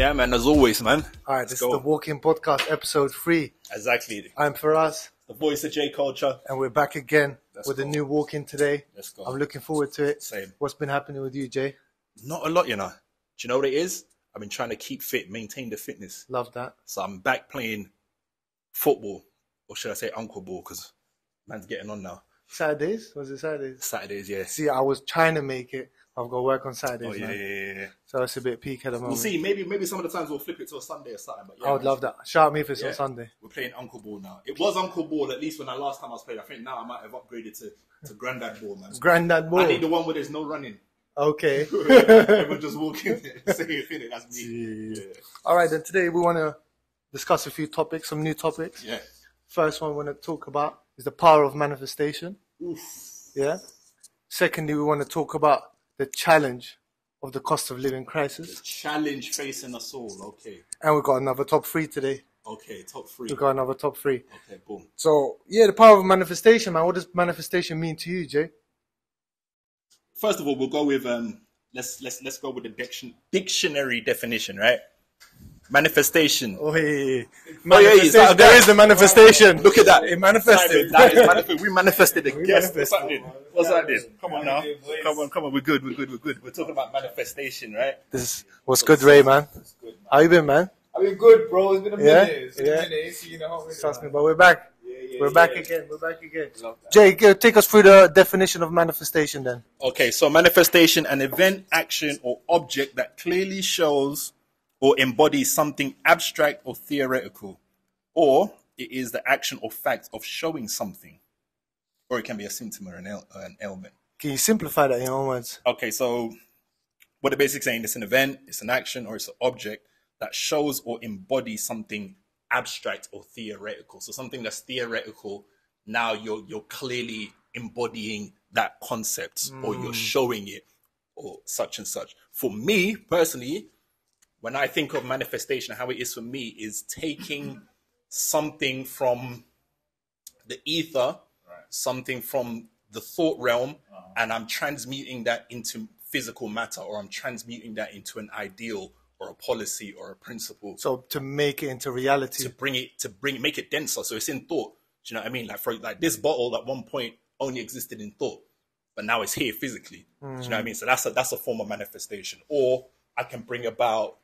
Yeah, man, as always, man. All right, this is the Walk-In Podcast, episode 3. Exactly. I'm Faraz. The voice of J Culture. And we're back again with a new Walk-In today. Let's go. I'm looking forward to it. Same. What's been happening with you, Jay? Not a lot, you know. Do you know what it is? I've been trying to keep fit, maintain the fitness. Love that. So I'm back playing football, or should I say uncle ball, because man's getting on now. Saturdays? Was it Saturdays? Saturdays, yeah. See, I was trying to make it. I've got to work on Saturdays. Oh, yeah, man. yeah. So it's a bit peak at the moment. We'll see. Maybe some of the times we'll flip it to a Sunday or something. But yeah, I would love that. Shout me if it's on Sunday. We're playing uncle ball now. It was uncle ball, at least when last time I was playing. I think now I might have upgraded to granddad ball, man. Granddad ball? I need the one where there's no running. Okay. Everyone just walking there. Saying, that's me. Yeah. All right, then today we want to discuss a few topics, some new topics. Yeah. First one we want to talk about is the power of manifestation. Oof. Yeah. Secondly, we want to talk about the challenge of the cost of living crisis. The challenge facing us all. Okay. And we've got another top 3 today. Okay, top 3. We've got another top 3. Okay, boom. So, yeah, the power of manifestation, man. What does manifestation mean to you, Jay? First of all, we'll go with let's go with the dictionary definition, right? Manifestation. Oh, hey. Manifestation. There is a manifestation. Look at that. It manifested. We manifested a guest. What's happening? Come on now. Come on. We're good. We're talking about manifestation, right? What's good, Ray, man? How you been, man? I've been good, bro. It's been a minute. It's been Yeah. a minute. You know, Trust me, but we're back. We're back again. Jay, take us through the definition of manifestation then. Okay, so manifestation, an event, action, or object that clearly shows or embodies something abstract or theoretical, or it is the action or fact of showing something, or it can be a symptom or an ailment. Can you simplify that in your own words? Okay, so what they're basically saying, it's an event, it's an action, or it's an object that shows or embodies something abstract or theoretical. So something that's theoretical, now you're clearly embodying that concept, or you're showing it, or such and such. For me personally, when I think of manifestation, how it is for me is taking something from the ether, something from the thought realm, and I'm transmuting that into physical matter, or I'm transmuting that into an ideal or a policy or a principle. So to make it into reality. Make it denser. So it's in thought. Do you know what I mean? Like this bottle at one point only existed in thought, but now it's here physically. Do you know what I mean? So that's a form of manifestation. Or we can bring about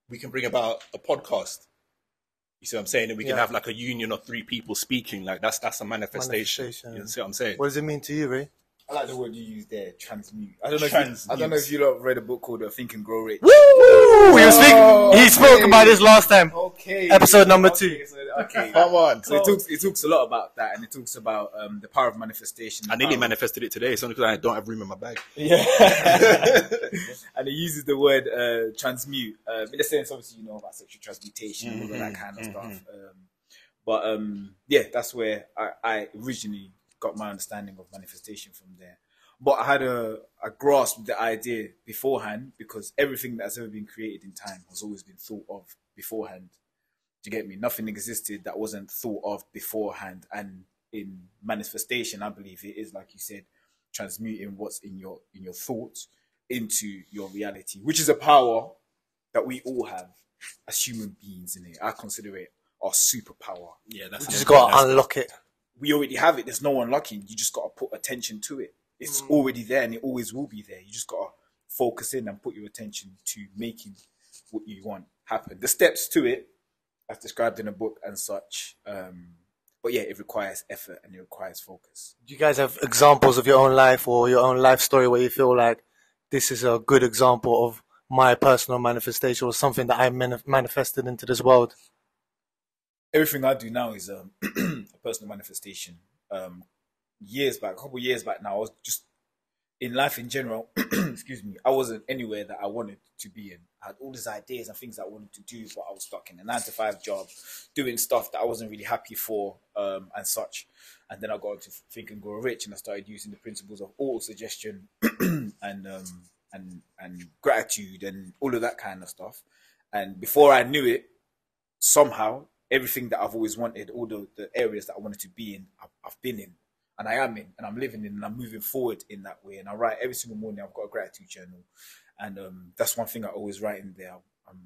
a podcast. You see what I'm saying? And we can have like a union of 3 people speaking. Like that's a manifestation. You see what I'm saying? What does it mean to you, Ray? I like the word you use there, transmute. I don't know if you lot read a book called Think and Grow Rich. Woo! He spoke about this last time. Okay. Episode number 2. Okay. Come on. So it talks a lot about that, and it talks about the power of manifestation. I nearly manifested it today. It's only because I don't have room in my bag. Yeah. And it uses the word transmute. In the sense, obviously, you know about sexual transmutation, all of that kind of stuff. But that's where I originally got my understanding of manifestation from there. But I had a grasp of the idea beforehand, because everything that's ever been created in time has always been thought of beforehand. Do you get me? Nothing existed that wasn't thought of beforehand. And in manifestation, I believe it is, like you said, transmuting what's in your thoughts into your reality, which is a power that we all have as human beings in it. I consider it our superpower. Yeah, that's You just got to unlock it. We already have it. There's no unlocking. You just got to put attention to it. It's already there, and it always will be there. You just got to focus in and put your attention to making what you want happen. The steps to it, as described in a book and such. But yeah, it requires effort and it requires focus. Do you guys have examples of your own life or your own life story where you feel like this is a good example of my personal manifestation, or something that I manifested into this world? Everything I do now is a personal manifestation. A couple years back now, I was just in life in general. Excuse me. I wasn't anywhere that I wanted to be in. I had all these ideas and things I wanted to do, but I was stuck in a 9-to-5 job, doing stuff that I wasn't really happy for, and such. And then I got into Think and Grow Rich, and I started using the principles of auto-suggestion and gratitude and all of that kind of stuff. And before I knew it, somehow everything that I've always wanted, all the areas that I wanted to be in, I've been in, and I am in, and I'm living in, and I'm moving forward in that way. And I write every single morning. I've got a gratitude journal, and that's one thing I always write in there. I'm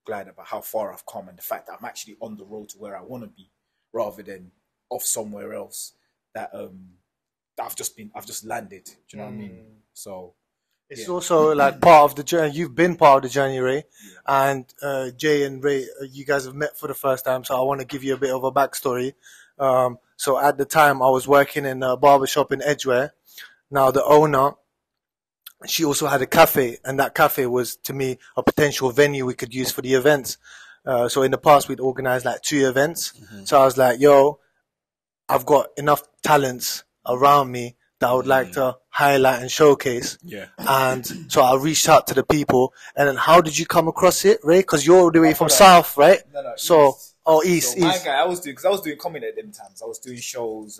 glad about how far I've come and the fact that I'm actually on the road to where I want to be, rather than off somewhere else that that I've just landed. Do you know what I mean? So it's also like part of the journey. You've been part of the journey, Ray, and Jay and Ray, you guys have met for the first time. So I want to give you a bit of a backstory. So at the time, I was working in a barbershop in Edgware. Now the owner, she also had a cafe, and that cafe was, to me, a potential venue we could use for the events. So in the past, we'd organized like 2 events. So I was like, yo, I've got enough talents around me that I would like to highlight and showcase. Yeah. And so I reached out to the people. And then how did you come across it, Ray? Because you're all the way from South, right? No, so, East. East, So my East. guy, I was doing comedy at them times. I was doing shows,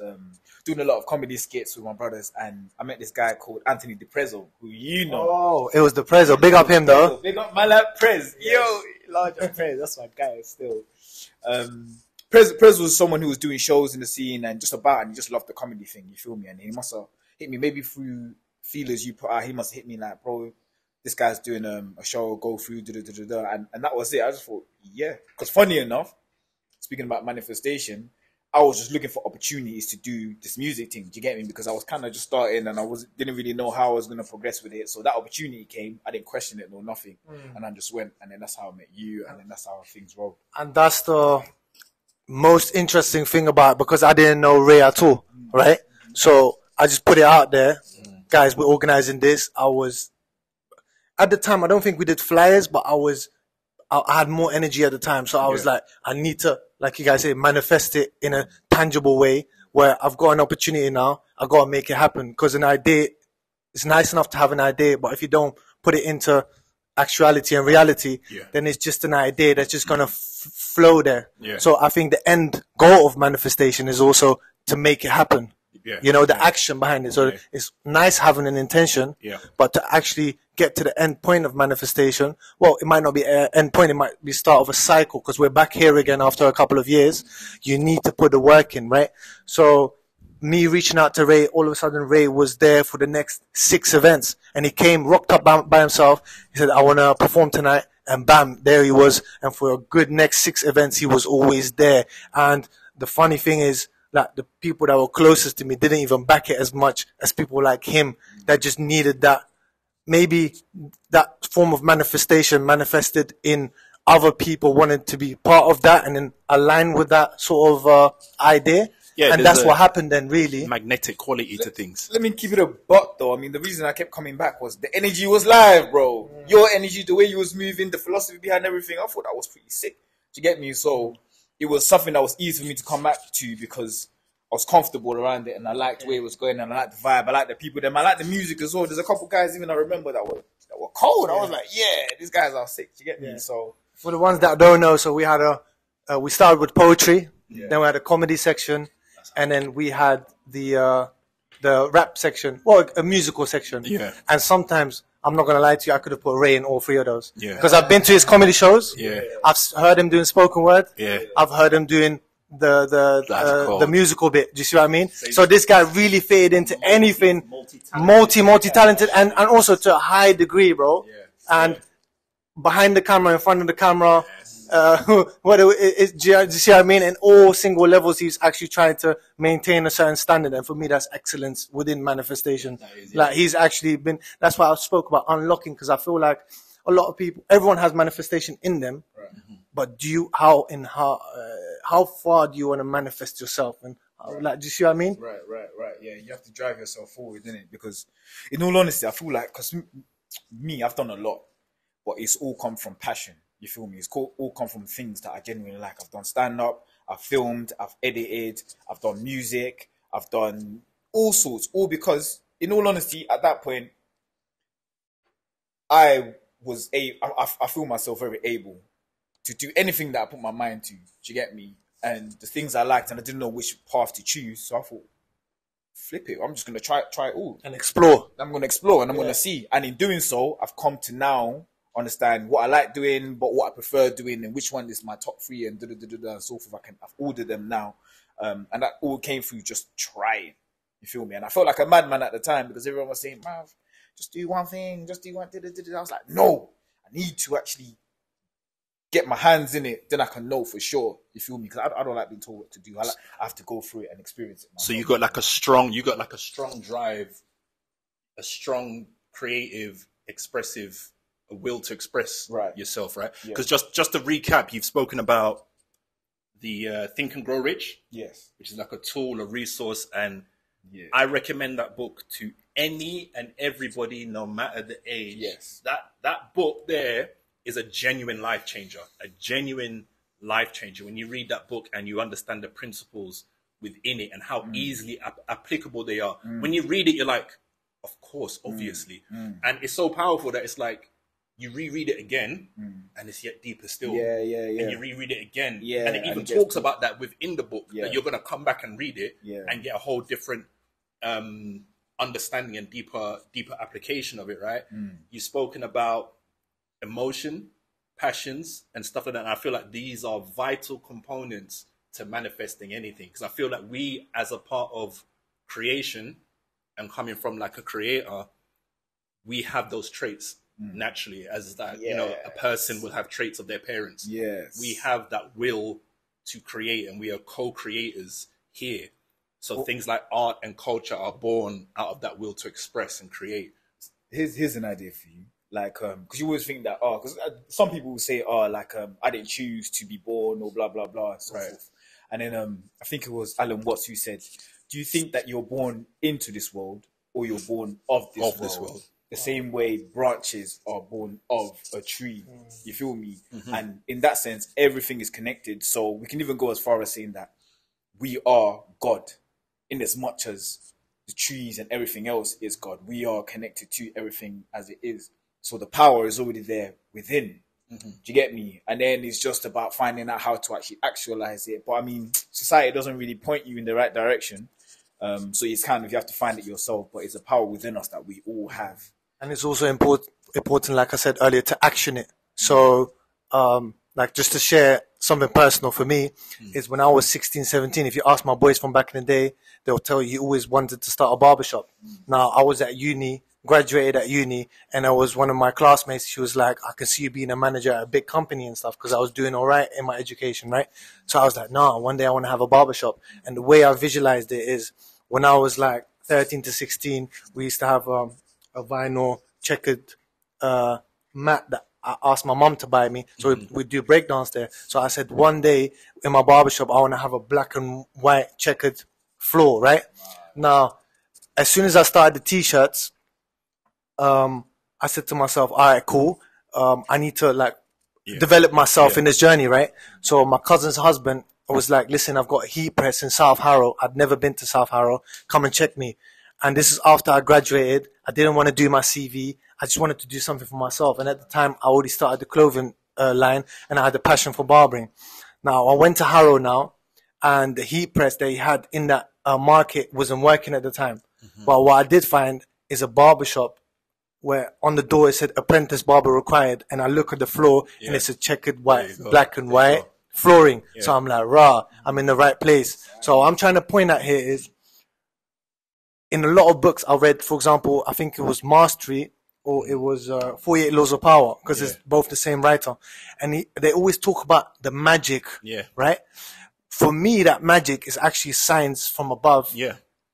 doing a lot of comedy skits with my brothers, and I met this guy called Anthony DePrezzo, who you know. Oh, it was the Prezzo. Big up him, though. Big up my lad Prez. Yo, larger Prez. That's my guy still. Prez was someone who was doing shows in the scene and he just loved the comedy thing, you feel me? And he must have hit me maybe through feelers you put out. He must have hit me like, bro, this guy's doing a show, go through, and that was it. I just thought, yeah. Because funny enough, speaking about manifestation, I was just looking for opportunities to do this music thing. Do you get me? Because I was kind of just starting and didn't really know how I was going to progress with it. So that opportunity came. I didn't question it, no nothing. And I just went. And then that's how I met you. And then that's how things rolled. And that's the most interesting thing about it, because I didn't know Ray at all, right? So I just put it out there. Guys, we're organizing this. At the time, I don't think we did flyers, but I had more energy at the time. So I was like, I need to, like you guys say, manifest it in a tangible way where I've got an opportunity now. I got to make it happen, because an idea, it's nice enough to have an idea, but if you don't put it into actuality and reality, then it's just an idea that's just going to flow there. So I think the end goal of manifestation is also to make it happen. You know, the action behind it. So it's nice having an intention, but to actually get to the end point of manifestation, well, it might not be an end point. It might be start of a cycle, because we're back here again after a couple of years. You need to put the work in, right? So me reaching out to Ray, all of a sudden Ray was there for the next 6 events, and he came, rocked up by himself. He said, I want to perform tonight. And bam, there he was. And for a good next 6 events, he was always there. And the funny thing is, like, the people that were closest to me didn't even back it as much as people like him that just needed that, maybe that form of manifestation manifested in other people wanted to be part of that and then align with that sort of idea. And that's what happened then, really. Magnetic quality to things. Let me keep it a buck, though. I mean, the reason I kept coming back was the energy was live, bro. Your energy, the way you was moving, the philosophy behind everything, I thought that was pretty sick. Do you get me? So it was something that was easy for me to come back to, because I was comfortable around it and I liked where it was going and I liked the vibe. I liked the people there. I liked the music as well. There's a couple guys even I remember that were cold. I was like, yeah, these guys are sick. Do you get me? So for the ones that don't know, so we had we started with poetry, then we had a comedy section, and then we had the rap section, well, a musical section. And sometimes, I'm not gonna lie to you, I could have put Ray in all 3 of those. Because I've been to his comedy shows. I've heard him doing spoken word. I've heard him doing the musical bit. Do you see what I mean? So this guy really fitted into anything, multi-talented, and also to a high degree, bro. And behind the camera, in front of the camera, do you see what I mean? In all single levels, he's actually trying to maintain a certain standard, and for me, that's excellence within manifestation. Like, he's actually been. That's why I spoke about unlocking, because I feel like a lot of people, everyone has manifestation in them, but how far do you want to manifest yourself? And like, do you see what I mean? Right. Yeah, you have to drive yourself forward, innit? Because in all honesty, I feel like, because me, I've done a lot, but it's all come from passion. You feel me? It's all come from things that I genuinely like. I've done stand-up, I've filmed, I've edited, I've done music, I've done all sorts, all because, in all honesty, at that point, I feel myself very able to do anything that I put my mind to. Do you get me? And the things I liked, and I didn't know which path to choose, so I thought, flip it. I'm just gonna try it all and explore. I'm gonna explore and I'm gonna see. And in doing so, I've come to now understand what I like doing, but what I prefer doing, and which one is my top 3, and and so forth. I've ordered them now, and that all came through just trying. You feel me? And I felt like a madman at the time, because everyone was saying, "Mav, just do one thing, just do one." I was like, no, I need to actually get my hands in it, then I can know for sure. You feel me? Because I don't like being told what to do. I have to go through it and experience it myself. So you got like a strong drive, a strong creative, expressive will to express yourself, right? Because just to recap, you've spoken about the Think and Grow Rich, yes, which is like a tool, a resource, and I recommend that book to any and everybody, no matter the age. Yes, that book there is a genuine life changer, When you read that book and you understand the principles within it and how easily applicable they are, when you read it, you're like, of course, obviously, and it's so powerful that it's like you reread it again, and it's yet deeper still. Yeah. And you reread it again, and it even and talks about that within the book, that you're gonna come back and read it and get a whole different understanding and deeper application of it, right? You've spoken about emotion, passions, and stuff like that. And I feel like these are vital components to manifesting anything, because I feel like we, as a part of creation and coming from like a creator, we have those traits naturally, as that you know, a person will have traits of their parents. We have that will to create, and we are co-creators here. So things like art and culture are born out of that will to express and create. Here's an idea for you. Like, because you always think that, because some people will say, I didn't choose to be born, or blah, blah, blah, and so forth. And then I think it was Alan Watts who said, do you think that you're born into this world, or you're born of this world? The same way branches are born of a tree. You feel me? And in that sense, everything is connected. So we can even go as far as saying that we are God, in as much as the trees and everything else is God. We are connected to everything as it is. So the power is already there within. Do you get me? And then it's just about finding out how to actually actualize it. But I mean, society doesn't really point you in the right direction. So it's kind of, you have to find it yourself. But it's a power within us that we all have. And it's also important, like I said earlier, to action it. So, like, just to share something personal for me, is when I was 16, 17, if you ask my boys from back in the day, they'll tell you always wanted to start a barbershop. Now, I was at uni, graduated at uni, and I was one of my classmates. She was like, I can see you being a manager at a big company and stuff, because I was doing all right in my education, right? So I was like, no, one day I want to have a barbershop. And the way I visualized it is, when I was like 13 to 16, we used to have a vinyl checkered mat that I asked my mom to buy me. So we'd do breakdance there. So I said, one day in my barbershop, I want to have a black and white checkered floor, right? Now, as soon as I started the t-shirts, I said to myself, all right, cool. I need to develop myself in this journey, right? So my cousin's husband was like, listen, I've got a heat press in South Harrow. I'd never been to South Harrow. Come and check me. And this is after I graduated. I didn't want to do my CV. I just wanted to do something for myself. And at the time, I already started the clothing line, and I had a passion for barbering. Now, I went to Harrow now, and the heat press they had in that market wasn't working at the time. But what I did find is a barbershop where on the door it said apprentice barber required. And I look at the floor, and it's a checkered white, black and white flooring. So I'm like, rah, I'm in the right place. So what I'm trying to point at here is, in a lot of books I read, for example, I think it was Mastery, or it was 48 Laws of Power, because it's both the same writer. And they always talk about the magic, right? For me, that magic is actually signs from above.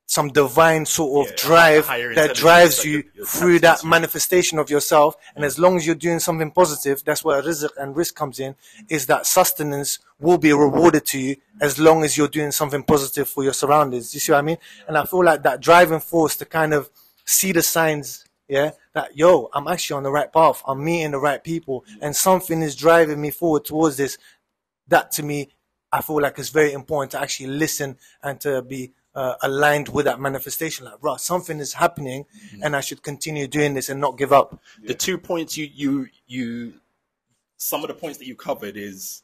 Some divine sort of drive that drives you through that manifestation of yourself. And as long as you're doing something positive, that's where Rizk and Risk comes in, is that sustenance will be rewarded to you as long as you're doing something positive for your surroundings. You see what I mean? And I feel like that driving force to kind of see the signs, that, yo, I'm actually on the right path. I'm meeting the right people, and something is driving me forward towards this. That, to me, I feel like it's very important to actually listen and to be aligned with that manifestation. Like, right, something is happening, and I should continue doing this and not give up. The 2 points you some of the points that you covered is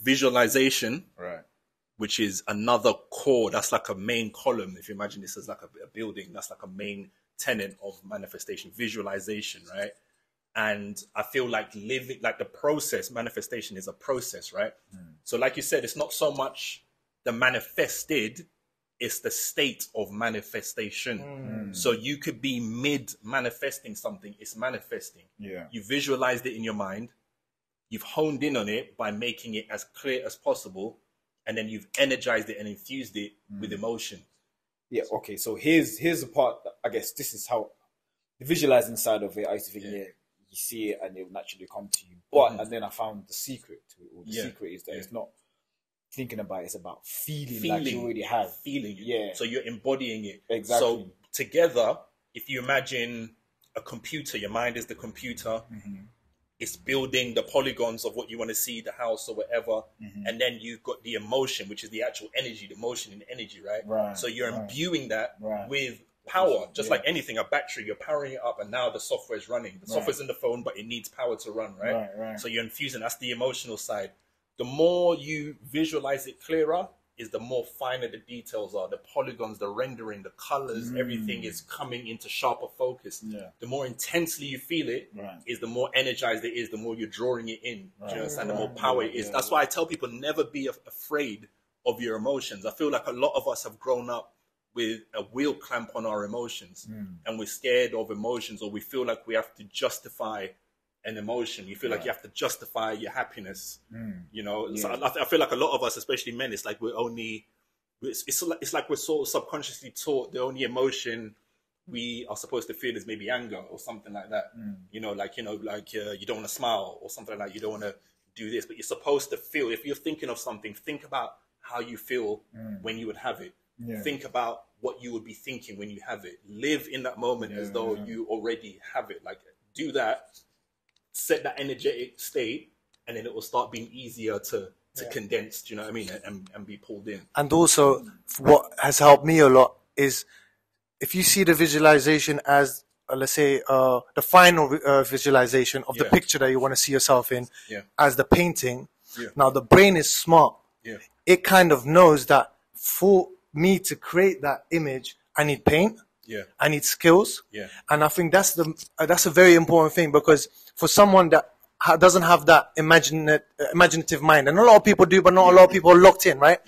visualization, right, which is another core. That's like a main column. If you imagine this as like a building, that's like a main tenet of manifestation, visualization, right? And I feel like living, like the process, manifestation is a process, right? So like you said, it's not so much the manifested, it's the state of manifestation. So you could be mid manifesting something, it's manifesting. You visualized it in your mind, you've honed in on it by making it as clear as possible, and then you've energized it and infused it with emotion. Yeah, okay. So here's the part that, I guess this is how the visualizing side of it. I used to think, you see it and it will naturally come to you. But and then I found the secret to it. Or the secret is that it's not thinking about it, it's about feeling like you already have. Feeling it. Yeah. So you're embodying it. Exactly. So together, if you imagine a computer, your mind is the computer. It's building the polygons of what you want to see, the house or whatever. And then you've got the emotion, which is the actual energy, the motion and energy, right? So you're imbuing that with power, just like anything, a battery, you're powering it up and now the software is running. The software's in the phone, but it needs power to run, right? So you're infusing, that's the emotional side. The more you visualize it clearer, is the more finer the details are, the polygons, the rendering, the colors, everything is coming into sharper focus. The more intensely you feel it, is the more energized it is, the more you're drawing it in. Do you understand? The more power it is. That's why I tell people never be afraid of your emotions. I feel like a lot of us have grown up with a wheel clamp on our emotions, and we're scared of emotions, or we feel like we have to justify an emotion. You feel like you have to justify your happiness. You know, so I feel like a lot of us, especially men, it's like we're only, it's like we're sort of subconsciously taught the only emotion we are supposed to feel is maybe anger or something like that. You know, like you don't want to smile or something like that. You don't want to do this, but you're supposed to feel. If you're thinking of something, think about how you feel when you would have it. Think about what you would be thinking when you have it. Live in that moment as though you already have it. Like, do that. Set that energetic state, and then it will start being easier to condense, do you know what I mean, and be pulled in. And also, what has helped me a lot is if you see the visualization as, let's say, the final visualization of the picture that you want to see yourself in, as the painting. Now, the brain is smart. It kind of knows that for me to create that image, I need paint. I need skills. And I think that's a very important thing, because for someone that doesn't have that imaginative mind, and a lot of people do, but not a lot of people are locked in, right?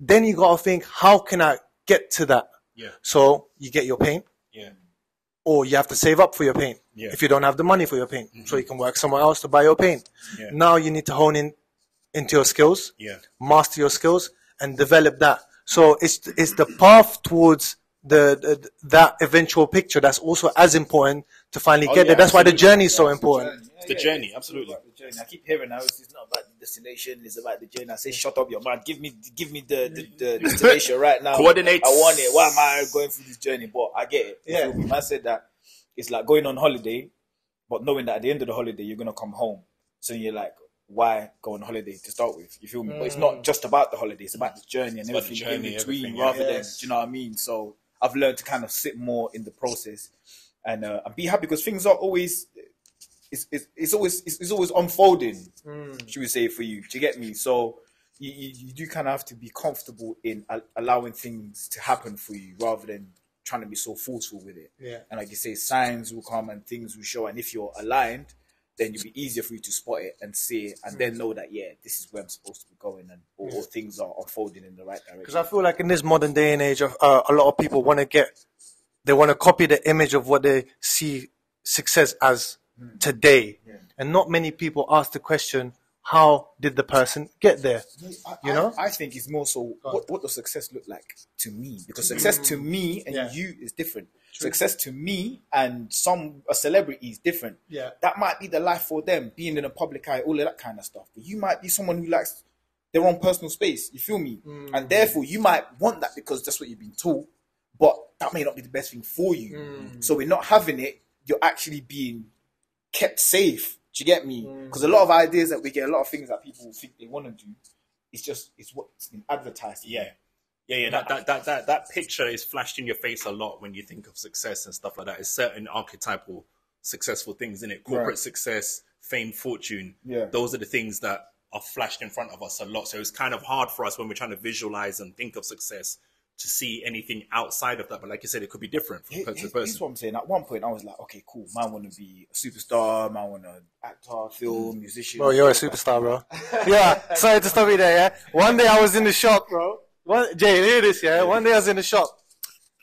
Then you got to think, how can I get to that? So you get your paint, or you have to save up for your paint if you don't have the money for your paint. So you can work somewhere else to buy your paint. Now you need to hone in into your skills, master your skills, and develop that. So it's the path towards that eventual picture that's also as important to finally get there. That's why the journey is so important. It's the journey, absolutely. I keep hearing now it's not about the destination, it's about the journey. I say, shut up, your man. Give me the destination right now. Coordinate. I want it. Why am I going through this journey? But I get it. Man said that it's like going on holiday, but knowing that at the end of the holiday you're gonna come home. So you're like, why go on holiday to start with? You feel me? But it's not just about the holiday, it's about the journey and everything in between, rather than, do you know what I mean? So I've learned to kind of sit more in the process and be happy, because things are always it's always unfolding. Should we say, for you? Do you get me? So you do kind of have to be comfortable in allowing things to happen for you, rather than trying to be so forceful with it. And like you say, signs will come and things will show, and if you're aligned, then it'll be easier for you to spot it and see it, and then know that, this is where I'm supposed to be going, and or things are unfolding in the right direction. Because I feel like in this modern day and age, a lot of people want to copy the image of what they see success as today. And not many people ask the question, how did the person get there? I think it's more so, what does success look like to me? Because success to me and you is different. Success to me and a celebrity is different. That might be the life for them, being in a public eye, all of that kind of stuff. But you might be someone who likes their own personal space. You feel me? And therefore, you might want that because that's what you've been taught. But that may not be the best thing for you. So in not having it, you're actually being kept safe. Do you get me? Because a lot of ideas that we get, a lot of things that people think they want to do, it's what's been advertised. That picture is flashed in your face a lot when you think of success and stuff like that. It's certain archetypal successful things in it. Corporate success, fame, fortune. Those are the things that are flashed in front of us a lot. So it's kind of hard for us when we're trying to visualize and think of success to see anything outside of that. But like you said, it could be different from person to person. That's what I'm saying. At one point, I was like, okay, cool. Man, want to be a superstar. Man, want to actor, film, musician. Bro, you're a superstar, bro. Sorry to stop you there, One day I was in the shop, bro. Jay, hear this, One day I was in the shop.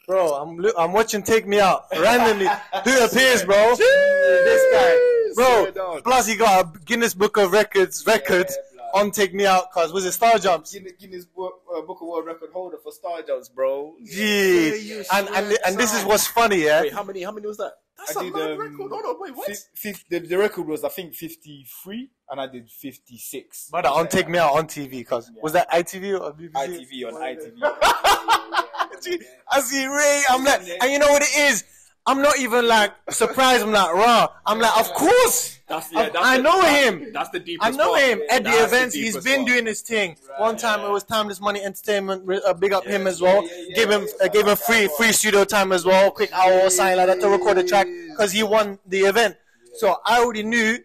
Bro, I'm watching Take Me Out. Randomly, who appears, bro? This guy. Bro, Swear down. plus he got a Guinness Book of Records record blood. on Take Me Out, cause was it Star Jumps? Guinness Book of World Record holder for Star Jumps, bro. Jeez. And this is what's funny, yeah? Wait, how many was that? That's a mad record. Hold on, wait, what? The record was, I think, 53, and I did 56. Brother, on Take Me Out on TV, cause was that ITV or BBC? ITV on ITV. I see Ray, I'm like, and you know what it is? I'm not even like surprised. I'm like, raw. I'm like, of course. I know him. That's the deepest I know part. him at the That's events. the He's deepest been part. doing his thing. One time it was Timeless Money Entertainment. Big up him as well. Gave him free studio time as well. Quick hour or something like that to record a track because he won the event. So I already knew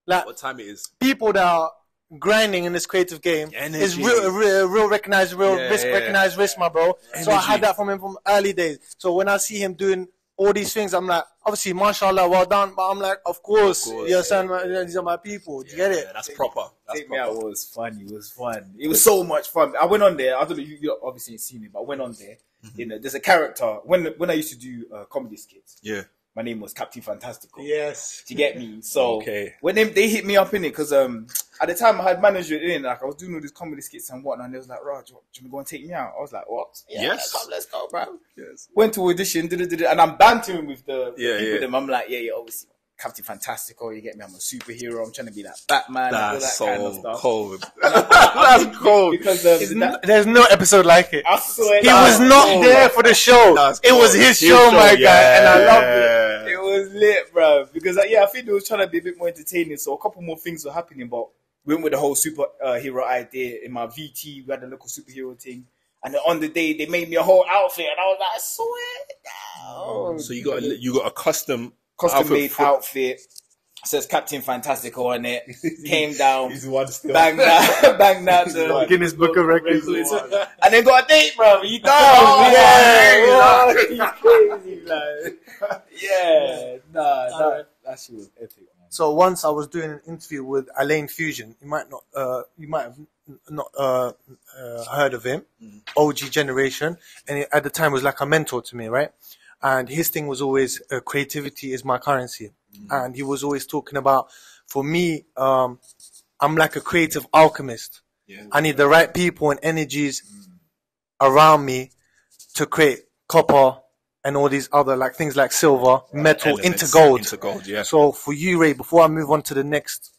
like What time it is? people that are grinding in this creative game is real recognized risk, my bro. So I had that from him from early days. So when I see him doing all these things, I'm like, obviously, mashallah, well done. But I'm like, of course, you understand? These are my people. Do you get it? Yeah, that's proper. Take Me Out was funny. It was fun. It was so much fun. I went on there. I don't know, you obviously ain't seen it, but I went on there. You know, there's a character. When I used to do comedy skits, Yeah. my name was Captain Fantastical. Yes. Do you get me? So Okay. when they hit me up in it, because at the time I had management in, like I was doing all these comedy skits and whatnot, and they was like, "Raj, do you want to go and take me out?" I was like, "What? Yeah, Yes. come, let's go, bro." Yes. Went to audition, and I'm bantering with the Yeah, people yeah. with them. I'm like, yeah, obviously Captain Fantastical. You get me? I'm a superhero. I'm trying to be like Batman and all that That's kind of so stuff. cold. That's cold. Because There's no episode like it. I swear He down. was not there for the show. That's It was cold. his show, my guy, and I loved it. It was lit, bro. Because I think they was trying to be a bit more entertaining. So a couple more things were happening, but we went with the whole superhero idea. In my VT, we had a little superhero thing. And then on the day, they made me a whole outfit, and I was like, swear down. So you got a custom Custom-made outfit. Says Captain Fantastical on it. Came down, He's one still. banged out to Guinness Book of Records. and then got a date, bro. You know, crazy, man. Yeah, that shit was epic, man. So once I was doing an interview with Alain Fusion. You might have not heard of him. OG generation, and at the time was like a mentor to me, right? And his thing was always creativity is my currency, and he was always talking about, for me, I'm like a creative alchemist. Yeah. I need the right people and energies around me to create copper and all these other like things like silver, metal Elements into gold. Into gold, yeah. So for you, Ray, before I move on to the next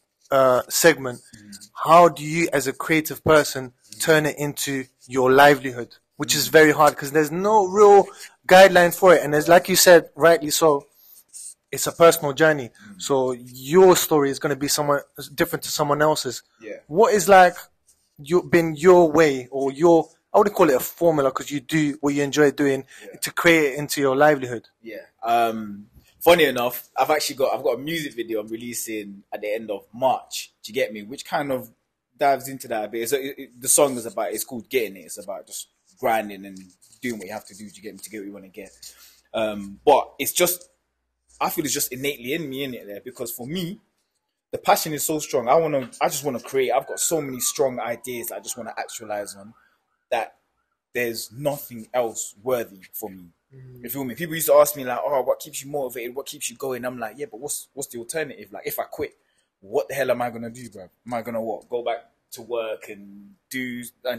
segment, how do you, as a creative person, turn it into your livelihood? Which is very hard because there's no real guidelines for it, and there's, like you said, rightly so, it's a personal journey. So your story is going to be somewhat different to someone else's. Yeah. What is like been your way or your, I wouldn't call it a formula because you do what you enjoy doing to create it into your livelihood. Yeah. Funny enough, I've got a music video I'm releasing at the end of March. Do you get me? Which kind of dives into that a bit. The song is about, it's called Getting It. It's about just grinding and doing what you have to do to get what you want to get. But it's just, I feel it's just innately in me, innit, there, because for me, the passion is so strong. I just want to create. I've got so many strong ideas that I just want to actualize on, that there's nothing else worthy for me. You feel me? People used to ask me like, "Oh, what keeps you motivated? What keeps you going?" I'm like, "Yeah, but what's the alternative? Like, if I quit, what the hell am I gonna do, bro? Am I gonna what? Go back to work and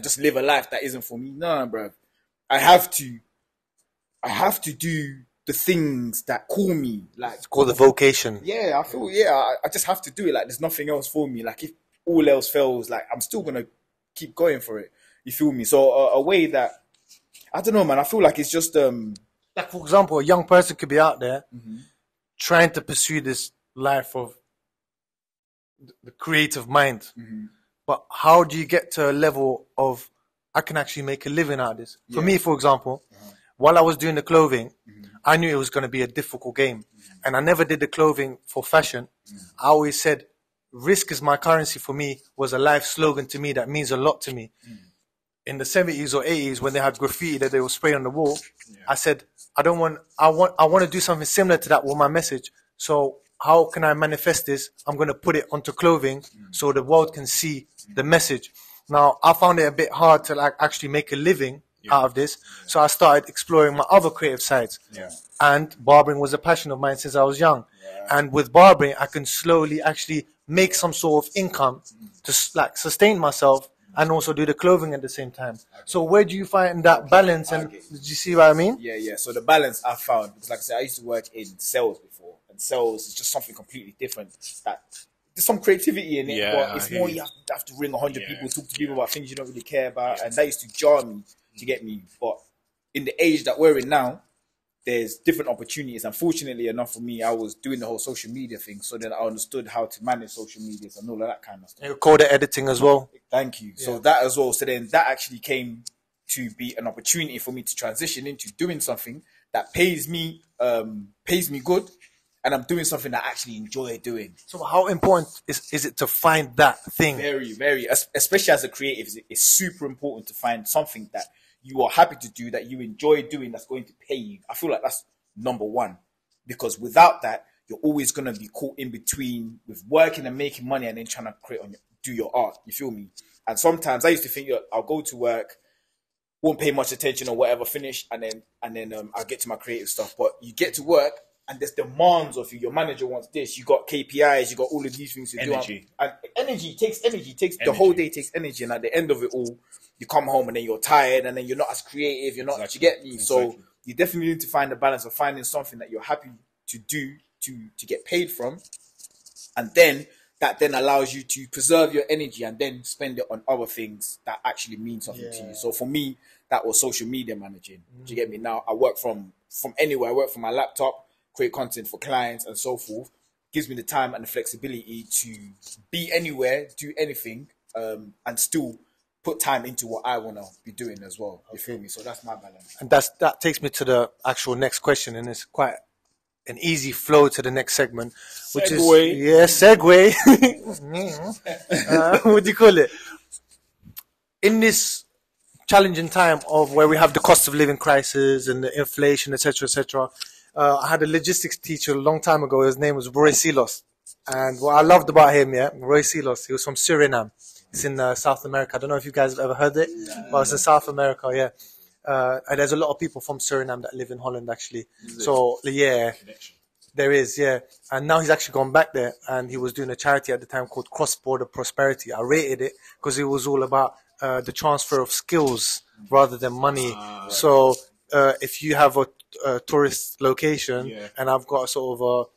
just live a life that isn't for me? No, bro. I have to do the things that call me. Like, It's called the vocation. yeah, I feel, I just have to do it. Like, there's nothing else for me. Like, if all else fails, like, I'm still gonna keep going for it. You feel me? So a way that, I don't know, man. I feel like it's just Like, for example, a young person could be out there trying to pursue this life of the creative mind. But how do you get to a level of, I can actually make a living out of this? For me, for example, while I was doing the clothing, I knew it was going to be a difficult game. And I never did the clothing for fashion. I always said, risk is my currency. For me, was a life slogan to me that means a lot to me. In the 70s or 80s, when they had graffiti that they would spray on the wall, I said, I want to do something similar to that with my message. So how can I manifest this? I'm going to put it onto clothing so the world can see the message. Now, I found it a bit hard to like actually make a living out of this. So I started exploring my other creative sides. Yeah. And barbering was a passion of mine since I was young. And with barbering, I can slowly actually make some sort of income to like sustain myself and also do the clothing at the same time. So where do you find that balance? And did you see what I mean? Yeah. So the balance I found, because like I said, I used to work in sales before, and sales is just something completely different. That there's some creativity in it, Yeah, but it's more you have to ring 100 people, talk to people about things you don't really care about, and that used to jar me to get me. But in the age that we're in now, there's different opportunities. Unfortunately enough for me, I was doing the whole social media thing, so then I understood how to manage social medias and all of that kind of stuff. You call it editing as well. Thank you. So that as well. So then that actually came to be an opportunity for me to transition into doing something that pays me good, and I'm doing something that I actually enjoy doing. So how important is it to find that thing? Very, very, especially as a creative, it's super important to find something that you are happy to do, that you enjoy doing, that's going to pay you. I feel like that's number one, because without that, you're always going to be caught in between with working and making money and then trying to do your art. You feel me? And sometimes I used to think, I'll go to work, won't pay much attention or whatever, finish, and then I'll get to my creative stuff. But you get to work and there's demands of you. Your manager wants this. You got KPIs. You got all of these things to do. And energy takes energy. The whole day takes energy. And at the end of it all, you come home and then you're tired and then you're not as creative. You're not. You get me? So you definitely need to find the balance of finding something that you're happy to do to get paid from, and then that then allows you to preserve your energy and then spend it on other things that actually mean something to you. So for me, that was social media managing. Do you get me? Now I work from anywhere. I work from my laptop, create content for clients and so forth. Gives me the time and the flexibility to be anywhere, do anything, and still put time into what I want to be doing as well. You feel me? So that's my balance. And that takes me to the actual next question, and it's quite an easy flow to the next segment, which segue. What do you call it? In this challenging time of where we have the cost of living crisis and the inflation, etc., etc., I had a logistics teacher a long time ago. His name was Roy Silos, and what I loved about him, Roy Silos, he was from Suriname. It's in South America. I don't know if you guys have ever heard it, but it's in South America, yeah. And there's a lot of people from Suriname that live in Holland, actually. So, yeah, there is, yeah. And now he's actually gone back there, and he was doing a charity at the time called Cross Border Prosperity. I rated it because it was all about the transfer of skills rather than money. So, if you have a tourist location, and I've got a sort of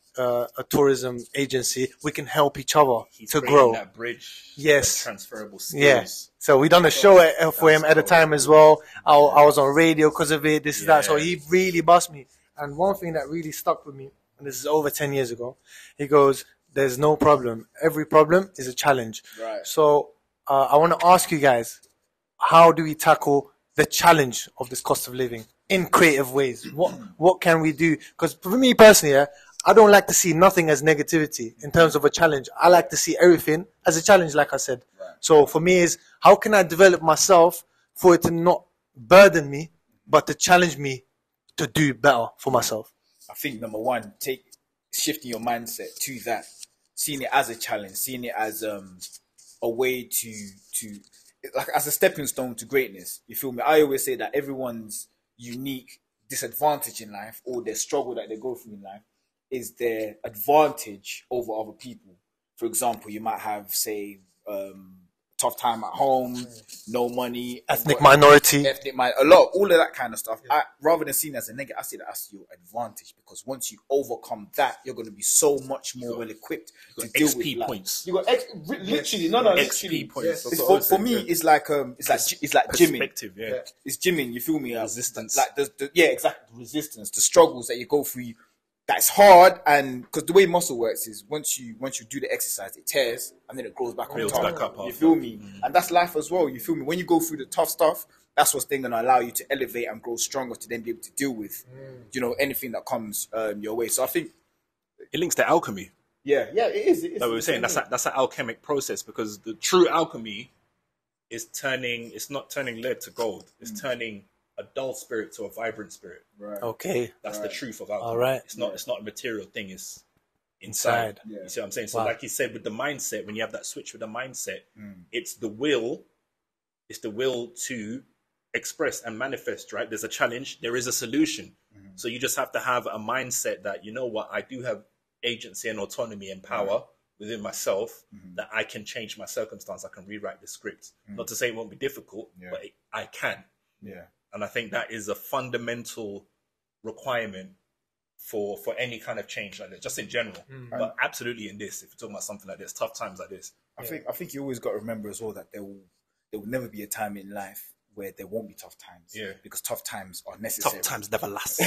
a tourism agency, we can help each other to grow. That bridge, yes, transferable skills. Yeah. So we done a show for him at the time as well. I was on radio because of it. This is that. So he really bussed me. And one thing that really stuck with me, and this is over 10 years ago, he goes, "There's no problem. Every problem is a challenge." Right. So I want to ask you guys, how do we tackle the challenge of this cost of living in creative ways? What can we do? Because for me personally, I don't like to see nothing as negativity in terms of a challenge. I like to see everything as a challenge, like I said. Right. So for me is, how can I develop myself for it to not burden me, but to challenge me to do better for myself? I think number one, shifting your mindset to that, seeing it as a challenge, seeing it as a way to like as a stepping stone to greatness. You feel me? I always say that everyone's unique disadvantage in life, or their struggle that they go through in life, is their advantage over other people. For example, you might have, say, tough time at home, no money, ethnic minority, all of that kind of stuff. Rather than seeing it as a negative, I see that as your advantage, because once you overcome that, you're going to be so much more well equipped to deal with life. Points. You got literally XP points. For me, it's like gymming. It's gymming. You feel me? Resistance. Like exactly. Resistance. The struggles that you go through. That's hard, and because the way muscle works is once you do the exercise, it tears and then it grows back on top. You feel me? And that's life as well. You feel me? When you go through the tough stuff, that's what's then going to allow you to elevate and grow stronger to then be able to deal with, anything that comes your way. So I think it links to alchemy. Yeah, it is. Like we were saying, that's an alchemic process, because the true alchemy is it's not turning lead to gold. It's turning a dull spirit to a vibrant spirit. Right. Okay. That's the truth of alchemy. All right. It's not a material thing. It's inside. Yeah. You see what I'm saying? So like you said, with the mindset, when you have that switch with the mindset, it's the will to express and manifest, right? There's a challenge, there is a solution. So you just have to have a mindset that, you know what, I do have agency and autonomy and power within myself, that I can change my circumstance. I can rewrite the script. Not to say it won't be difficult, but I can. Yeah. And I think that is a fundamental requirement for any kind of change like that, just in general. But absolutely in this, if you're talking about something like this, tough times like this. I think you always got to remember as well that there will never be a time in life where there won't be tough times. Yeah. Because tough times are necessary. Tough times never last.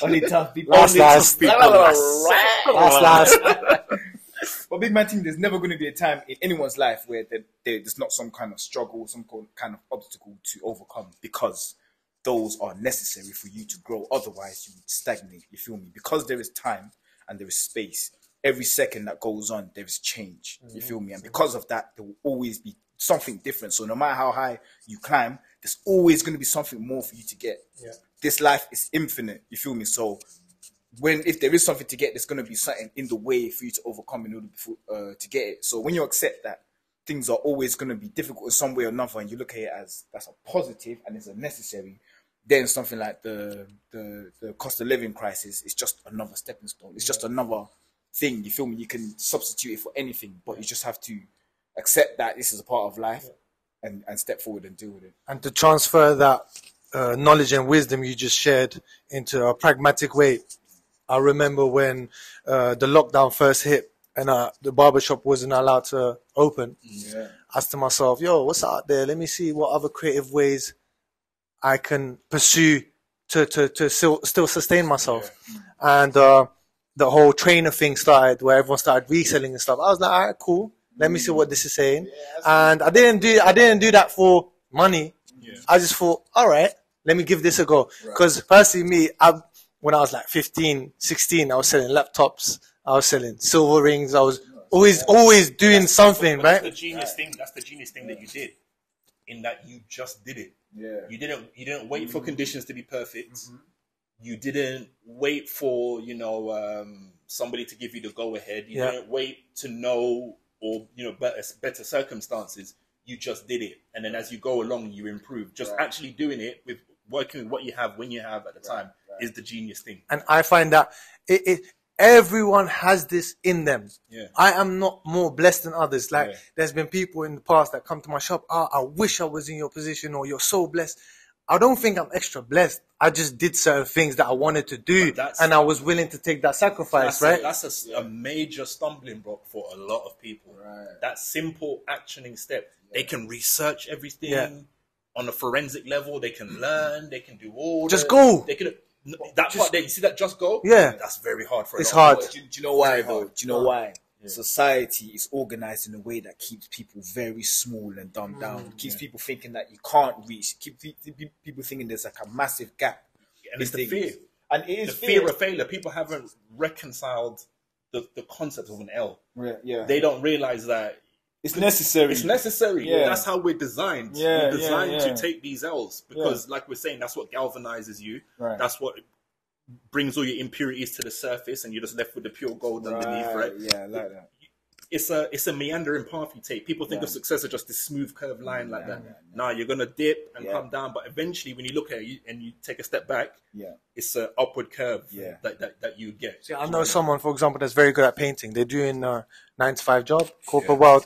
Only tough people. Last. But big man team, there's never going to be a time in anyone's life where there's not some kind of struggle, some kind of obstacle to overcome, because those are necessary for you to grow. Otherwise, you would stagnate. You feel me? Because there is time and there is space. Every second that goes on, there is change. You feel me? And because of that, there will always be something different. So no matter how high you climb, there's always going to be something more for you to get. Yeah. This life is infinite. You feel me? So if there is something to get, there's going to be something in the way for you to overcome in order to get it. So when you accept that things are always going to be difficult in some way or another, and you look at it as that's a positive and it's a necessary, then something like the cost of living crisis is just another stepping stone. It's just another thing. You feel me? You can substitute it for anything, but you just have to accept that this is a part of life and step forward and deal with it. And to transfer that knowledge and wisdom you just shared into a pragmatic way. I remember when the lockdown first hit and the barbershop wasn't allowed to open. Yeah. I asked to myself, yo, what's out there? Let me see what other creative ways I can pursue to still sustain myself. Yeah. And the whole trainer thing started, where everyone started reselling and stuff. I was like, all right, cool. Let me see what this is saying. Yeah, and I didn't do that for money. Yeah. I just thought, all right, let me give this a go. Because personally, when I was like 15, 16, I was selling laptops. I was selling silver rings. I was always doing something, right? That's the genius thing. That's the genius thing that you did, in that you just did it. Yeah. You didn't wait for conditions to be perfect. Mm-hmm. You didn't wait for somebody to give you the go ahead. You didn't wait to know or better circumstances. You just did it, and then as you go along, you improve. Just actually doing it with working with what you have when you have at the time is the genius thing. And I find that everyone has this in them. Yeah. I am not more blessed than others. Like there's been people in the past that come to my shop. I wish I was in your position, or you're so blessed. I don't think I'm extra blessed. I just did certain things that I wanted to do, and I was willing to take that sacrifice, right? That's a major stumbling block for a lot of people. Right. That simple actioning step. Yeah. They can research everything on a forensic level. They can learn. They can do all. Just go. They can. Part there, you see that just go? Yeah. That's very hard for It's hard. Do you know why, though? Do you know why? Yeah. Society is organized in a way that keeps people very small and dumbed down. Keeps people thinking that you can't reach. Keeps people thinking there's like a massive gap. And it's the fear. And it is the fear of failure. People haven't reconciled the concept of an L. Yeah. They don't realize that it's necessary. It's necessary. Yeah. That's how we're designed. Yeah, we're designed to take these L's because, like we're saying, that's what galvanizes you. Right. That's what brings all your impurities to the surface, and you're just left with the pure gold underneath. Right? Yeah, I like that. It's a meandering path you take. People think of success as just this smooth curved line like that. Nah, you're gonna dip and come down, but eventually, when you look at it and you take a step back, it's an upward curve that you get. See, I know someone, for example, that's very good at painting. They're doing a 9-to-5 job, corporate world,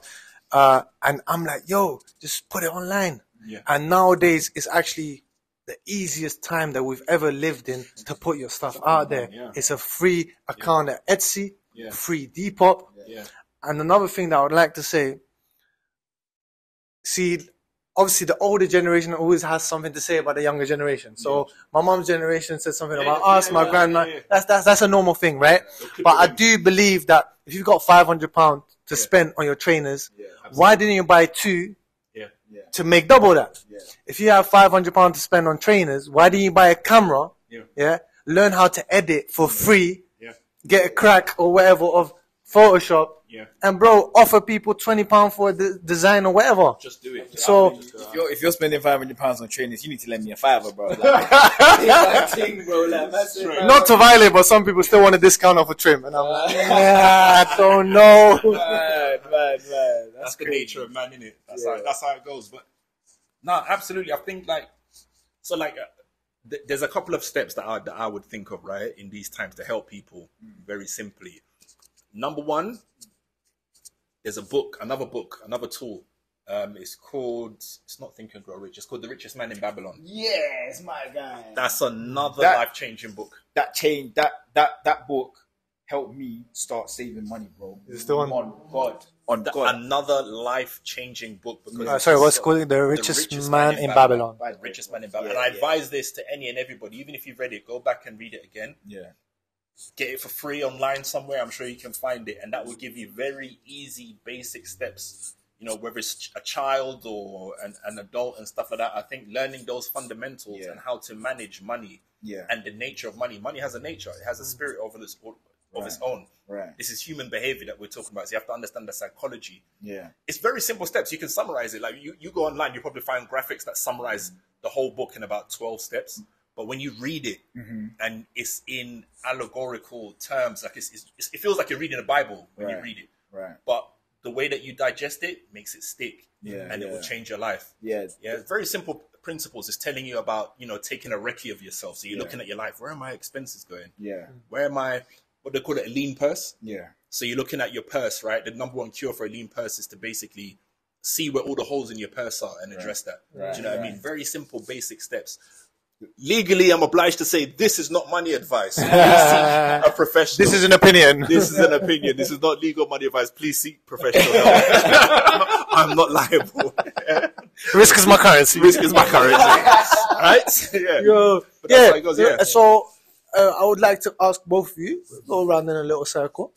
and I'm like, yo, just put it online. Yeah. And nowadays, it's actually the easiest time that we've ever lived in to put your stuff out there. Yeah. It's a free account at Etsy, free Depop. Yeah. And another thing that I would like to say, see, obviously the older generation always has something to say about the younger generation. So my mom's generation said something about us, my grandma. That's a normal thing, right? But I do believe that if you've got £500 to spend on your trainers, why didn't you buy two to make double that? Yeah. If you have £500 to spend on trainers, why didn't you buy a camera? Yeah. Learn how to edit for free. Yeah. Get a crack or whatever of Photoshop. Yeah. And bro, offer people £20 for the design or whatever. Just do it. So if you're spending £500 on trainers, you need to lend me a $5, bro. Not to violate, but some people still want a discount off a trim, and I'm like, I don't know. Man. That's the nature of man, innit? That's how it goes. But No, absolutely. I think there's a couple of steps that I would think of, right, in these times to help people very simply. Number one, there's another tool. It's not Think and Grow Rich. It's called The Richest Man in Babylon. Yes, my guy. That's another life-changing book. That book helped me start saving money, bro. Is the one? On God. Another life-changing book. Because sorry, what's called The Richest Man in Babylon. The Richest Man in Babylon. And I advise this to any and everybody, even if you've read it, go back and read it again. Yeah. Get it for free online somewhere. I'm sure you can find it. And that will give you very easy, basic steps. You know, whether it's a child or an adult and stuff like that. I think learning those fundamentals and how to manage money and the nature of money. Money has a nature. It has a spirit of its own. Right. This is human behavior that we're talking about. So you have to understand the psychology. Yeah. It's very simple steps. You can summarize it. Like you go online, you probably find graphics that summarize the whole book in about 12 steps. But when you read it and it's in allegorical terms, like it feels like you're reading a Bible when you read it. Right. But the way that you digest it makes it stick. And it will change your life. Yeah. Very simple principles. It's telling you about, taking a recce of yourself. So you're looking at your life. Where are my expenses going? Yeah. Where am I? What they call it, a lean purse. Yeah. So you're looking at your purse, right? The number one cure for a lean purse is to basically see where all the holes in your purse are and address that. Right. Do you know what I mean? Very simple, basic steps. Legally, I'm obliged to say this is not money advice. Please seek a professional. This is an opinion. This is an opinion. This is not legal money advice. Please seek professional help. I'm not liable. Risk is my currency. Risk is my currency. Right? Yeah. Yo, But that's how it goes, yeah. So I would like to ask both of you, go around in a little circle.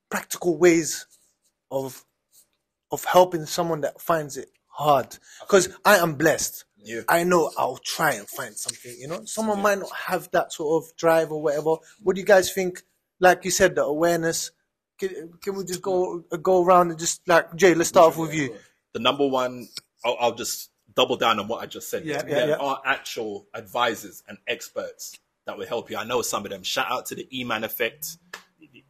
Practical ways of helping someone that finds it hard. Because I am blessed. Yeah. I know I'll try and find something, Someone might not have that sort of drive or whatever. What do you guys think? Like you said, the awareness. Can we just go around and just like, Jay, let's start off with you. The number one, I'll just double down on what I just said. There are actual advisors and experts that will help you. I know some of them. Shout out to the E-Man Effect.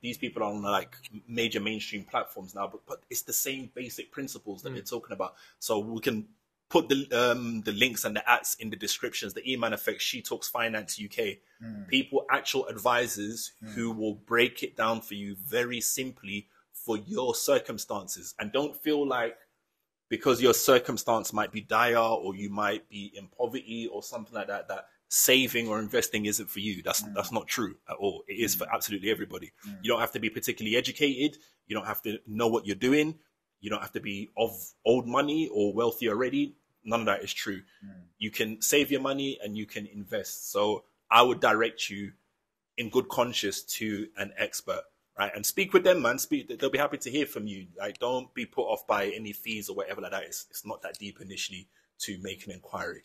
These people are on like major mainstream platforms now, but it's the same basic principles that we're talking about. So we can put the links and the ats in the descriptions. The E-Man Effect, She Talks Finance UK. People, actual advisors who will break it down for you very simply for your circumstances. And don't feel like because your circumstance might be dire or you might be in poverty or something like that, that saving or investing isn't for you. That's not true at all. It is for absolutely everybody. You don't have to be particularly educated. You don't have to know what you're doing. You don't have to be of old money or wealthy already. None of that is true. You can save your money and you can invest. So I would direct you in good conscience to an expert, right? And speak with them, man. They'll be happy to hear from you. Like, don't be put off by any fees or whatever like that. It's not that deep initially to make an inquiry.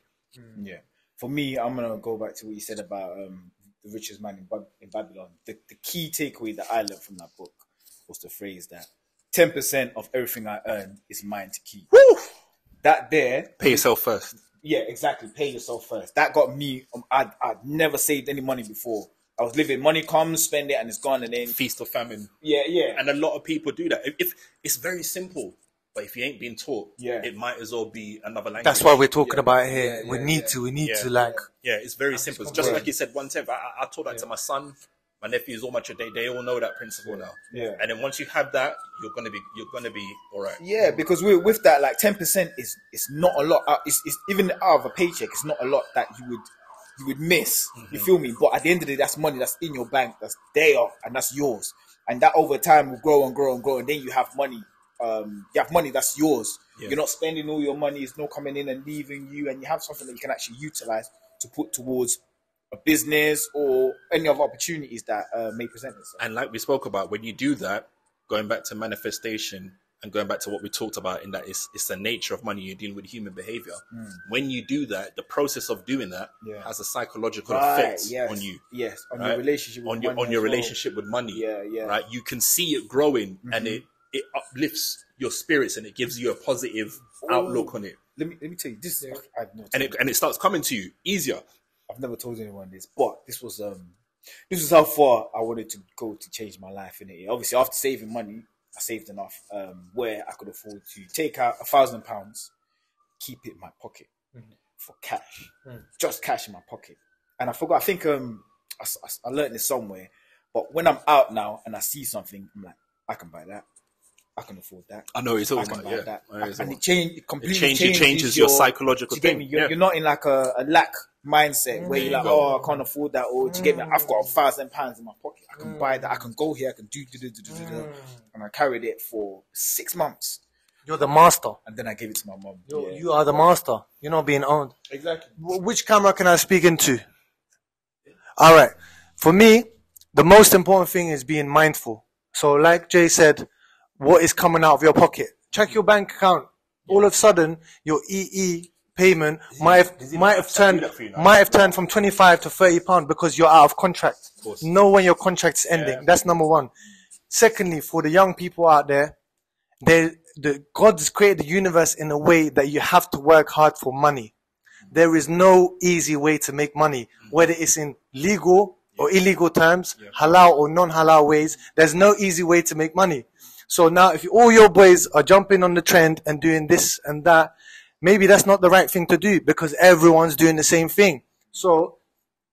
Yeah. For me, I'm going to go back to what you said about The Richest Man in Babylon. The key takeaway that I learned from that book was the phrase that 10% of everything I earn is mine to keep. Woo! That there... Pay yourself first. Yeah, exactly. Pay yourself first. That got me... I'd never saved any money before. I was living, money comes, spend it, and it's gone, and then... Feast or famine. Yeah. And a lot of people do that. If it's very simple, but if you ain't been taught, it might as well be another language. That's why we're talking about it here. We need to like... Yeah, it's very simple. It's just like you said, one time, I taught that to my son, my nephews, all much. They all know that principle now. Yeah. And then once you have that, you're gonna be all right. Yeah, because with that, like 10% is not a lot. It's even out of a paycheck. It's not a lot that you would miss. You feel me? But at the end of the day, that's money that's in your bank, that's there, and that's yours. And that over time will grow and grow and grow. And then you have money. You have money that's yours. Yeah. You're not spending all your money. It's not coming in and leaving you. And you have something that you can actually utilize to put towards a business or any other opportunities that may present itself. And like we spoke about, when you do that, going back to manifestation and going back to what we talked about in that it's the nature of money, you're dealing with human behavior. When you do that, the process of doing that has a psychological effect on you. Yes, on your relationship with money. On your relationship with money. Yeah. Right? You can see it growing and it uplifts your spirits and it gives you a positive outlook on it. Let me tell you, this is and it starts coming to you easier. I've never told anyone this, but this was how far I wanted to go to change my life in it. Obviously, after saving money, I saved enough where I could afford to take out £1,000, keep it in my pocket for cash, just cash in my pocket. And I forgot. I think I learned this somewhere. But when I'm out now and I see something, I'm like, I can buy that. I can afford that. I know what you're I talking can about. buy Yeah. that. And it completely changes your psychological to get thing. me, you're not in like a lack mindset where you're like, oh, I can't afford that, or to get me, I've got £1,000 in my pocket. I can buy that. I can go here. I can do. And I carried it for 6 months. You're the master. And then I gave it to my mom. You are the master. You're not being owned. Exactly. Which camera can I speak into? All right. For me, the most important thing is being mindful. So like Jay said, what is coming out of your pocket? Check your bank account. All of a sudden, your EE payment might have turned from 25 to £30 because you're out of contract. Know when your contract's ending. That's number one. Secondly, for the young people out there, God's created the universe in a way that you have to work hard for money. There is no easy way to make money, whether it's in legal or illegal terms, halal or non-halal ways. There's no easy way to make money. So now if all your boys are jumping on the trend and doing this and that, maybe that's not the right thing to do because everyone's doing the same thing. So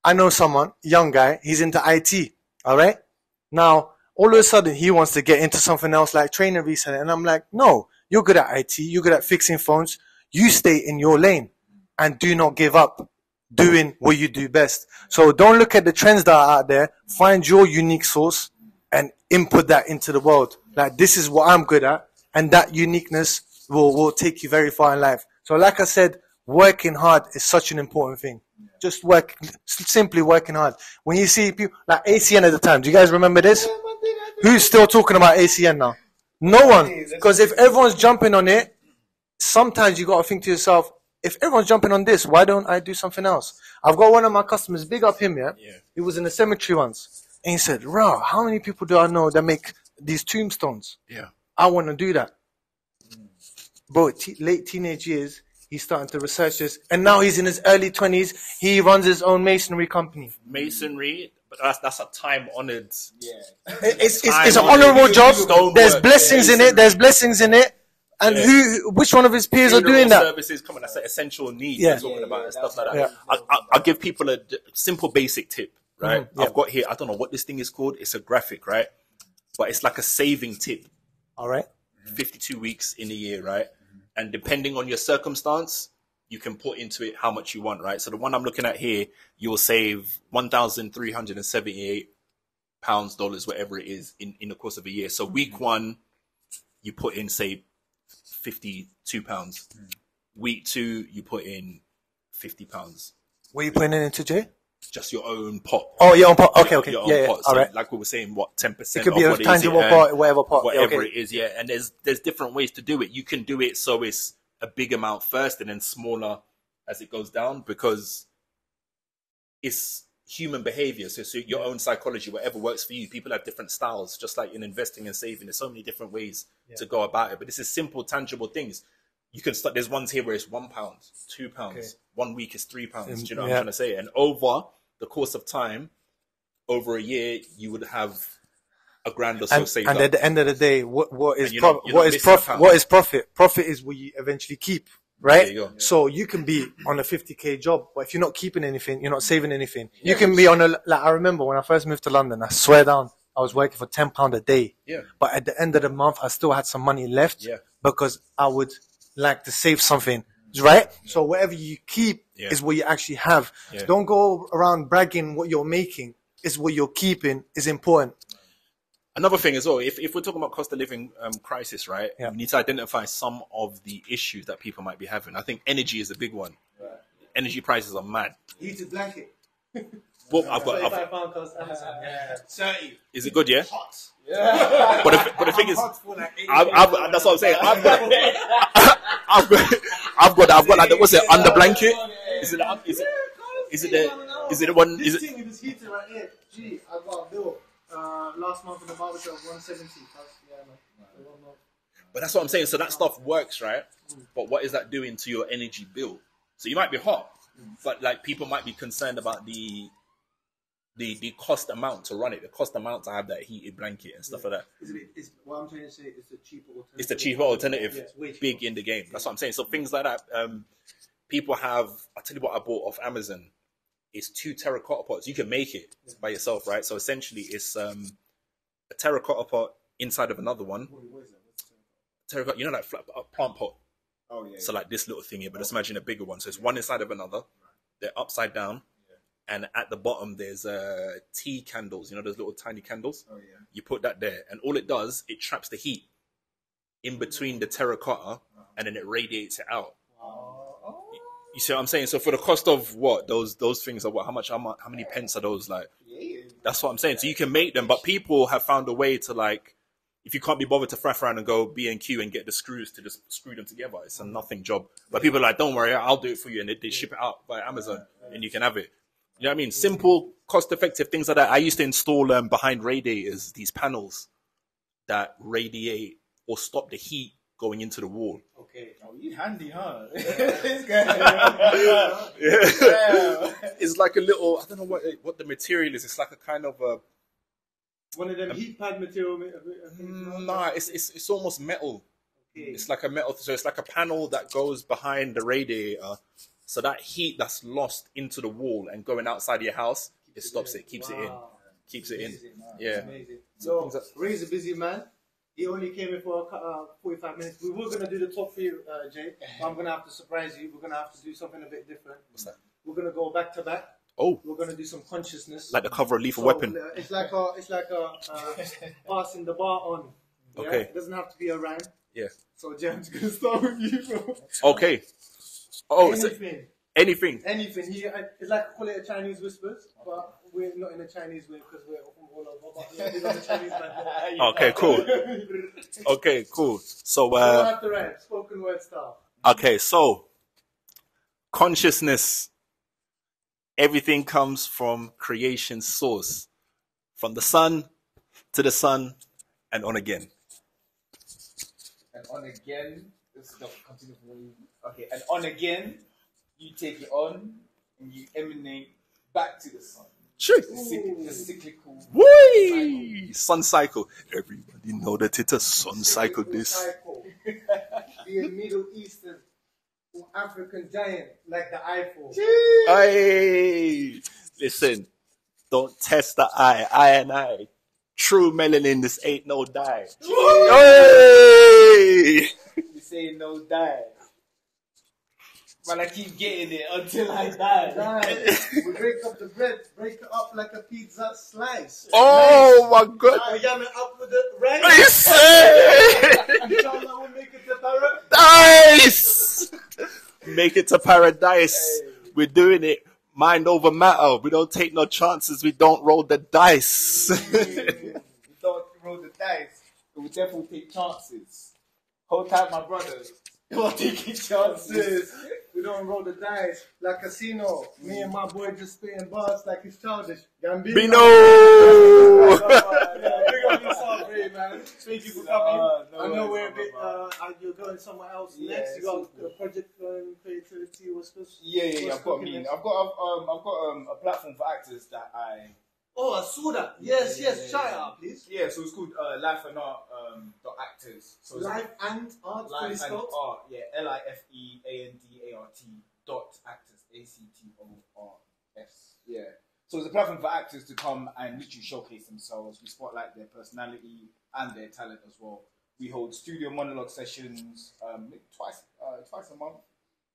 I know someone, young guy, he's into IT, all right? Now, all of a sudden, he wants to get into something else like trainer reselling. And I'm like, no, you're good at IT. You're good at fixing phones. You stay in your lane and do not give up doing what you do best. So don't look at the trends that are out there. Find your unique source and input that into the world. Like, this is what I'm good at. And that uniqueness will take you very far in life. So like I said, working hard is such an important thing. Just simply working hard. When you see people like ACN at the time, do you guys remember this? Who's still talking about ACN now? No one. Because if everyone's jumping on it, sometimes you got to think to yourself, if everyone's jumping on this, why don't I do something else? I've got one of my customers, big up him, yeah? He was in the cemetery once. And he said, Rah, how many people do I know that make these tombstones? Yeah. I want to do that. Bro, late teenage years, he's starting to research this. And now he's in his early 20s. He runs his own masonry company. Masonry, but that's a time-honored. Yeah. It's an honorable job. There's blessings in it. There's blessings in it. And which one of his peers are doing that? Services coming, that's an essential need. Yeah. We're talking about and stuff like that. I'll give people a simple basic tip, right? I've got here, I don't know what this thing is called. It's a graphic, right? But it's like a saving tip. All right. 52 weeks in a year, right? And depending on your circumstance, you can put into it how much you want, right? So the one I'm looking at here, you will save £1,378, dollars, whatever it is, in the course of a year. So week one, you put in, say, £52. Week two, you put in £50. What are you putting it into, Jay? Just your own pot. Oh, your own pot. Okay. Your own Yeah. pot. So All right. like we were saying, what, 10%? It could be a tangible pot, whatever pot. Whatever it is, yeah. And there's different ways to do it. You can do it so it's a big amount first and then smaller as it goes down, because it's human behavior. So your own psychology, whatever works for you. People have different styles, just like in investing and saving. There's so many different ways to go about it. But this is simple, tangible things. You can start. There's ones here where it's £1, £2. Okay. 1 week is £3. Do you know what I'm trying to say? And over the course of time, over a year, you would have a grand or so saved up. And at the end of the day, what is profit? Profit is what you eventually keep, right? There you go. So you can be on a 50k job, but if you're not keeping anything, you're not saving anything. You can be on I remember when I first moved to London, I swear down, I was working for £10 a day. Yeah. But at the end of the month, I still had some money left because I would like to save something, right? So whatever you keep is what you actually have. So don't go around bragging what you're making. It's what you're keeping is important. Another thing as well, if we're talking about cost of living crisis, right? We need to identify some of the issues that people might be having. I think energy is a big one. Right. Energy prices are mad. Heated blanket. Well, I've got. 30. Is it good? Yeah. Hot. Yeah. But the thing is, that's what I'm saying. I've got like what's it, under blanket? Is it the one? This thing is heated right here. Gee, I got a bill last month in the barbershop, 170. But that's what I'm saying. So that stuff works, right? But what is that doing to your energy bill? So you might be hot, but like people might be concerned about the the cost amount to run it, the cost amount to have that heated blanket and stuff like that. Is what I'm trying to say is the cheaper alternative. It's the cheaper alternative, Yeah, it's way cheaper. big in the game. That's what I'm saying. So things like that, people have. I'll tell you what I bought off Amazon. It's 2 terracotta pots. You can make it by yourself, right? So essentially, it's a terracotta pot inside of another one. What is that? Terracotta, you know, like a plant pot. Oh yeah. So like this little thing here, but just imagine a bigger one. So it's one inside of another. They're upside down. And at the bottom, there's tea candles. You know, those little tiny candles? Oh, yeah. You put that there. And all it does, it traps the heat in between the terracotta, and then it radiates it out. You see what I'm saying? So for the cost of what? Those things are what? How many pence are those? Like, that's what I'm saying. So you can make them, but people have found a way to, like, if you can't be bothered to faff around and go B&Q and get the screws to just screw them together, it's a nothing job. But people are like, don't worry, I'll do it for you. And they ship it out by Amazon and you can have it. You know what I mean? Simple, cost-effective things like that. I used to install behind radiators these panels that radiate or stop the heat going into the wall. Okay. Oh, you handy, huh? It's like a little, I don't know what the material is. It's like a kind of a... One of them heat pad material. Nah, it's almost metal. Okay. It's like a metal, so it's like a panel that goes behind the radiator. So that heat that's lost into the wall and going outside of your house, it stops it, keeps it in. Keeps it in. Yeah. Amazing. So, Ray's a busy man. He only came in for 45 minutes. We were going to do the top 3, Jay. But I'm going to have to surprise you. We're going to have to do something a bit different. What's that? We're going to go back to back. Oh. We're going to do some consciousness. Like the cover of Lethal Weapon. It's like a passing the bar on. Yeah? Okay. It doesn't have to be a rhyme. Yeah. So, Jay, I'm just going to start with you, bro. Okay. Oh, Anything. anything. It's like call it a Chinese whispers, but we're not in a Chinese way because we're from all over. But we're on a Chinese man. Okay, cool. Okay, cool. So, We don't have to rhyme. Spoken word style. okay, so consciousness. Everything comes from creation's source, from the sun to the sun and on again. And on again, this is the continue for you. Okay, and on again, you take it on and you emanate back to the sun. Sure. The cyclical. Whee! Sun cycle. Everybody know that it's a sun cycle. This. Cycle. Be a Middle Eastern or African giant like the Eiffel. Hey, listen. Don't test the eye. I and I. True melanin. This ain't no dye. Hey! You say no die. But I keep getting it until I die. We break up the bread, break it up like a pizza slice. Oh my God! I yam it up with the rice. Listen! Inshallah, we'll make it to paradise. Make it to paradise. We're doing it mind over matter. We don't take no chances. We don't roll the dice. We don't roll the dice. We definitely take chances. Hold tight, my brothers. We're taking chances. We don't roll the dice like casino. Me and my boy just spitting bars like it's childish. Gambino. Bino! Big up yourself, Ray, man. Thank you for coming. I know we're a bit. You're going somewhere else next. You got a project creativity. What's this? Yeah. I've got a platform for actors that I. Oh, I saw that. Yes. Shout it out, please. Yeah, so it's called Life and Art .actors. So it's Life and Art. Life and Art. Yeah, LIFEANDART.actors. ACTORS. Yeah. So it's a platform for actors to come and literally showcase themselves. We spotlight their personality and their talent as well. We hold studio monologue sessions twice a month.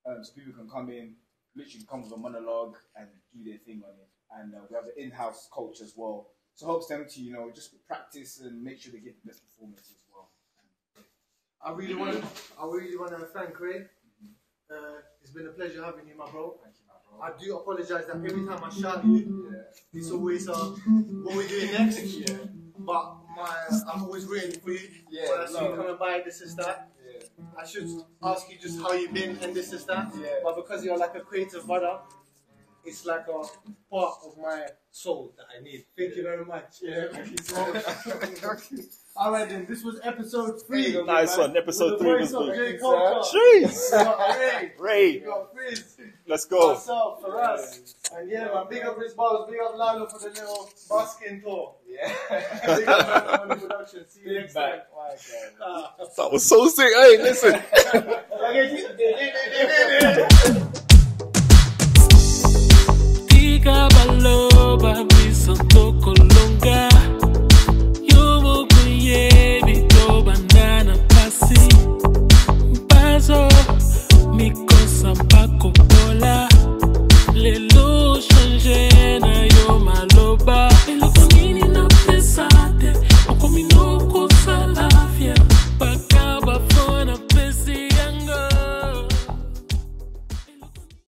So people can come in, literally come with a monologue and do their thing on it. And we have an in-house coach as well. So it helps them to, just practice and make sure they get the best performance as well. I really want to thank Ray. It's been a pleasure having you, my bro. Thank you, my bro. I do apologize that every time I shout you, it's always what we're doing next. Yeah. But I'm always waiting for you. Yeah, When I see you coming by, this is that. Yeah. I should ask you just how you've been and this is that. Yeah. But because you're like a creative brother, it's like a part of my soul that I need. Thank you very much. Yeah, thank you so much. All right, then. This was episode 3. Nice one. Episode 3 was good. J. Coulter. Jeez. We got Ray. Ray. We got Frizz. Let's go. Myself, for us. And yeah, man, big up Rizk Barbers, big up Lalo for the little basking tour. Yeah. Big up man on the production. See you next time. That was so sick. Hey, listen. Okay.